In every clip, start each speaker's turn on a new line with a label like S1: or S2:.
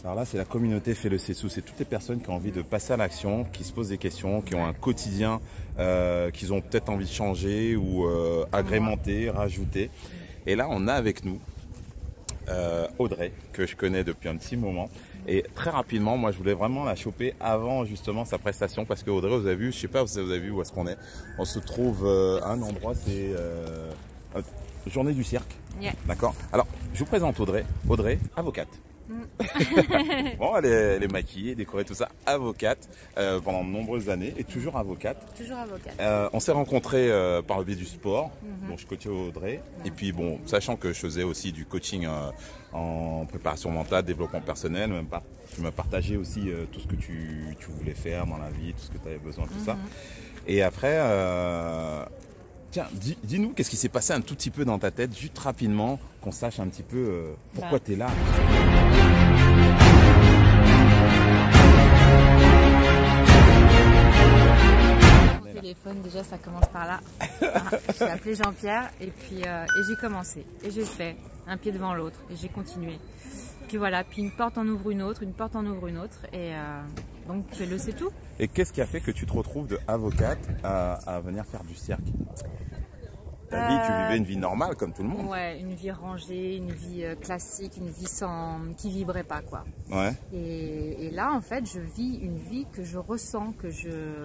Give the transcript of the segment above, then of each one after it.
S1: Alors là, c'est la communauté Fais le C'est-Tout. C'est toutes les personnes qui ont envie de passer à l'action, qui se posent des questions, qui ont un quotidien qu'ils ont peut-être envie de changer ou agrémenter, rajouter. Et là, on a avec nous Audrey, que je connais depuis un petit moment. Et très rapidement, moi, je voulais vraiment la choper avant justement sa prestation parce que Audrey, vous avez vu, je sais pas si vous avez vu où est-ce qu'on est. On se trouve à un endroit, c'est Journée du cirque.
S2: Yeah.
S1: D'accord. Alors, je vous présente Audrey. Audrey, avocate. Bon, elle est maquillée, décorée, tout ça, avocate pendant de nombreuses années et toujours avocate.
S2: Toujours avocate.
S1: On s'est rencontrés par le biais du sport, donc je coachais Audrey. Et puis bon, sachant que je faisais aussi du coaching en préparation mentale, développement personnel, tu m'as partagé aussi tout ce que tu voulais faire dans la vie, tout ce que tu avais besoin, tout ça. Et après, tiens, dis-nous, qu'est-ce qui s'est passé un tout petit peu dans ta tête, juste rapidement, qu'on sache un petit peu pourquoi tu es là.
S2: Mon téléphone, déjà, ça commence par là. J'ai appelé Jean-Pierre et puis j'ai commencé. Et j'ai fait un pied devant l'autre et j'ai continué. Puis voilà, puis une porte en ouvre une autre, une porte en ouvre une autre. Et donc, Fais le C'est Tout.
S1: Et qu'est-ce qui a fait que tu te retrouves de avocate à venir faire du cirque? Ta vie, tu vivais une vie normale comme tout le monde.
S2: Ouais, une vie rangée, une vie classique, une vie qui vibrait pas, quoi.
S1: Ouais.
S2: Et là, en fait, je vis une vie que je ressens,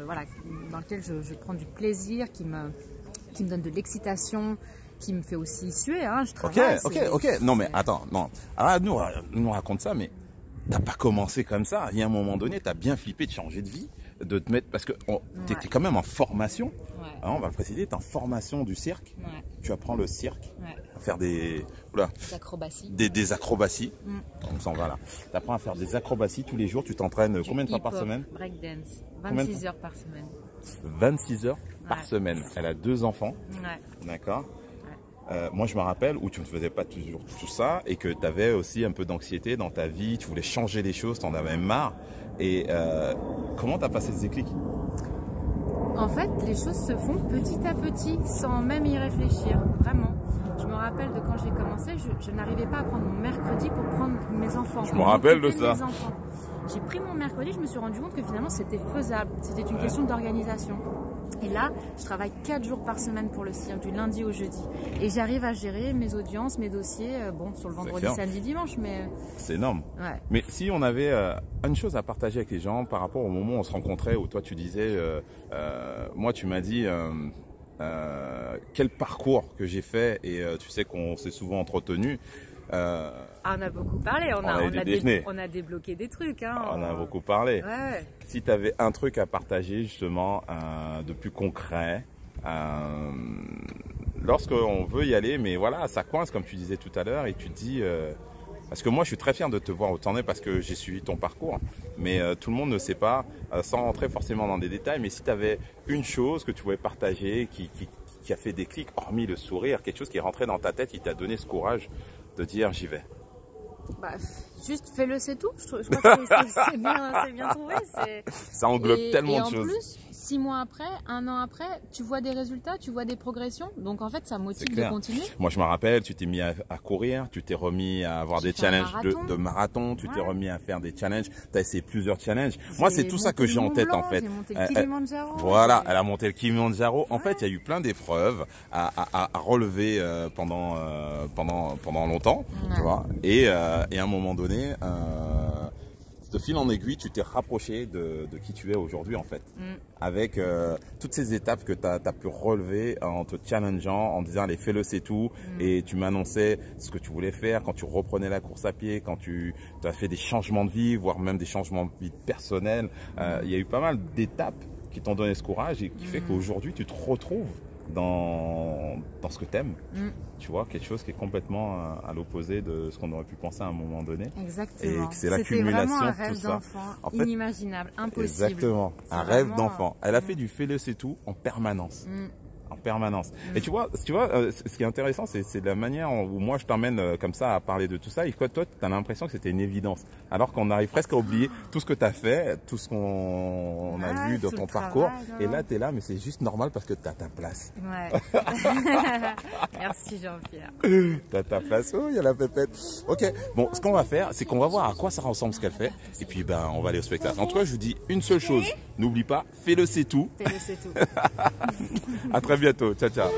S2: voilà, dans laquelle je prends du plaisir, qui me donne de l'excitation, qui me fait aussi suer, hein, je travaille.
S1: Ok. Non, mais attends, non. Alors, nous raconte ça, mais t'as pas commencé comme ça. Il y a un moment donné, t'as bien flippé de changer de vie, de te mettre, parce que t'étais quand même en formation.
S2: Ouais.
S1: Hein, on va le préciser, t'es en formation du cirque.
S2: Ouais.
S1: Tu apprends le cirque, à faire des
S2: acrobaties.
S1: Des acrobaties. On s'en va là. Tu apprends à faire des acrobaties tous les jours. Tu t'entraînes combien de fois par semaine?
S2: Breakdance. 26 heures par semaine.
S1: 26 heures par semaine. Elle a 2 enfants.
S2: Ouais.
S1: D'accord. Moi, je me rappelle où tu ne faisais pas toujours tout ça et que tu avais aussi un peu d'anxiété dans ta vie. Tu voulais changer les choses, tu en avais marre. Et comment tu as passé ce déclic?
S2: En fait, les choses se font petit à petit, sans même y réfléchir, vraiment. Je me rappelle de quand j'ai commencé, je n'arrivais pas à prendre mon mercredi pour prendre mes enfants.
S1: Je me rappelle de ça.
S2: J'ai pris mon mercredi, je me suis rendu compte que finalement c'était faisable, c'était une question d'organisation. Et là, je travaille 4 jours par semaine pour le cirque, du lundi au jeudi. Et j'arrive à gérer mes audiences, mes dossiers, bon, sur le vendredi, samedi, dimanche, mais...
S1: C'est énorme.
S2: Ouais.
S1: Mais si on avait une chose à partager avec les gens par rapport au moment où on se rencontrait, où toi tu disais, moi tu m'as dit, quel parcours que j'ai fait, et tu sais qu'on s'est souvent entretenu.
S2: On a beaucoup parlé, on a débloqué des trucs. Hein,
S1: on a beaucoup parlé.
S2: Ouais.
S1: Si tu avais un truc à partager justement de plus concret, lorsqu'on veut y aller, mais voilà, ça coince comme tu disais tout à l'heure et tu te dis... parce que moi je suis très fier de te voir où tu en es parce que j'ai suivi ton parcours, mais tout le monde ne sait pas, sans rentrer forcément dans des détails, mais si tu avais une chose que tu voulais partager qui a fait des clics, hormis le sourire, quelque chose qui est rentré dans ta tête, qui t'a donné ce courage de dire j'y vais.
S2: Bah, juste Fais le C'est Tout, je crois que c'est bien trouvé.
S1: Ça englobe tellement de choses.
S2: Et en plus, 6 mois après, 1 an après, tu vois des résultats, tu vois des progressions. Donc en fait, ça motive de continuer.
S1: Moi, je me rappelle, tu t'es mis à courir, tu t'es remis à avoir des challenges de marathon, tu t'es remis à faire des challenges, tu as essayé plusieurs challenges. Moi, c'est tout ça que j'ai en tête en fait.
S2: J'ai monté le Kilimanjaro.
S1: Voilà, elle a monté le Kilimanjaro. En fait, il y a eu plein d'épreuves à relever pendant longtemps, tu vois. Et à un moment donné, de fil en aiguille, tu t'es rapproché de qui tu es aujourd'hui en fait. Avec toutes ces étapes que tu as pu relever en te challengeant, en disant allez, Fais le C'est Tout. Et tu m'annonçais ce que tu voulais faire quand tu reprenais la course à pied, quand tu as fait des changements de vie, voire même des changements de vie personnels. Il y a eu pas mal d'étapes qui t'ont donné ce courage et qui fait qu'aujourd'hui tu te retrouves dans ce que tu aimes. Tu vois, quelque chose qui est complètement à l'opposé de ce qu'on aurait pu penser à un moment donné.
S2: Exactement.
S1: Et que c'est l'accumulation
S2: un
S1: de
S2: rêve
S1: tout ça.
S2: d'enfant, inimaginable, impossible.
S1: Exactement, un rêve d'enfant. Elle a fait du Fais le C'est Tout en permanence. En permanence. Et tu vois, ce qui est intéressant, c'est la manière où moi je t'emmène comme ça à parler de tout ça. Et toi, tu as l'impression que c'était une évidence. Alors qu'on arrive presque à oublier tout ce que tu as fait, tout ce qu'on a vu dans ton parcours. Et là, tu es là, mais c'est juste normal parce que tu as ta place.
S2: Ouais. Merci Jean-Pierre.
S1: Tu as ta place. Oh, il y a la pépette. Ok, bon, ce qu'on va faire, c'est qu'on va voir à quoi ça ressemble ce qu'elle fait. Et puis, ben, on va aller au spectacle. En tout cas, je vous dis une seule chose. N'oublie pas, fais-le, c'est tout.
S2: Fais-le, c'est tout.
S1: À très bientôt. Ciao, ciao.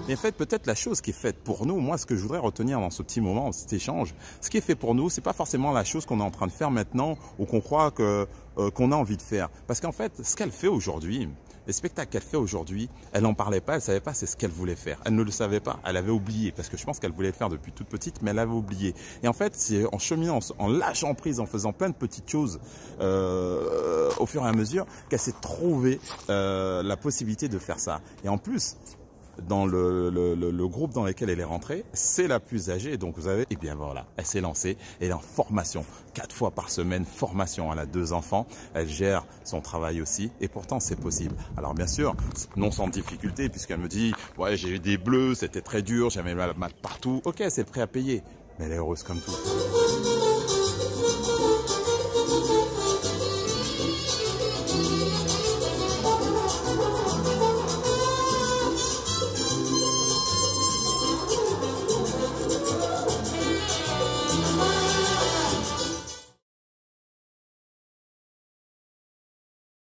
S1: Et en fait, peut-être la chose qui est faite pour nous, moi, ce que je voudrais retenir dans ce petit moment, cet échange, ce qui est fait pour nous, c'est pas forcément la chose qu'on est en train de faire maintenant ou qu'on croit qu'on a envie de faire. Parce qu'en fait, ce qu'elle fait aujourd'hui, les spectacles qu'elle fait aujourd'hui, elle n'en parlait pas, elle savait pas c'est ce qu'elle voulait faire. Elle ne le savait pas, elle avait oublié, parce que je pense qu'elle voulait le faire depuis toute petite, mais elle avait oublié. Et en fait, c'est en cheminant, en lâchant prise, en faisant plein de petites choses au fur et à mesure, qu'elle s'est trouvée la possibilité de faire ça. Et en plus, dans le groupe dans lequel elle est rentrée, c'est la plus âgée. Donc vous avez, et bien voilà, elle s'est lancée. Elle est en formation, 4 fois par semaine, formation. Elle a 2 enfants, elle gère son travail aussi. Et pourtant, c'est possible. Alors bien sûr, non sans difficulté, puisqu'elle me dit, ouais, j'ai eu des bleus, c'était très dur, j'avais mal partout. Ok, c'est prêt à payer. Mais elle est heureuse comme tout.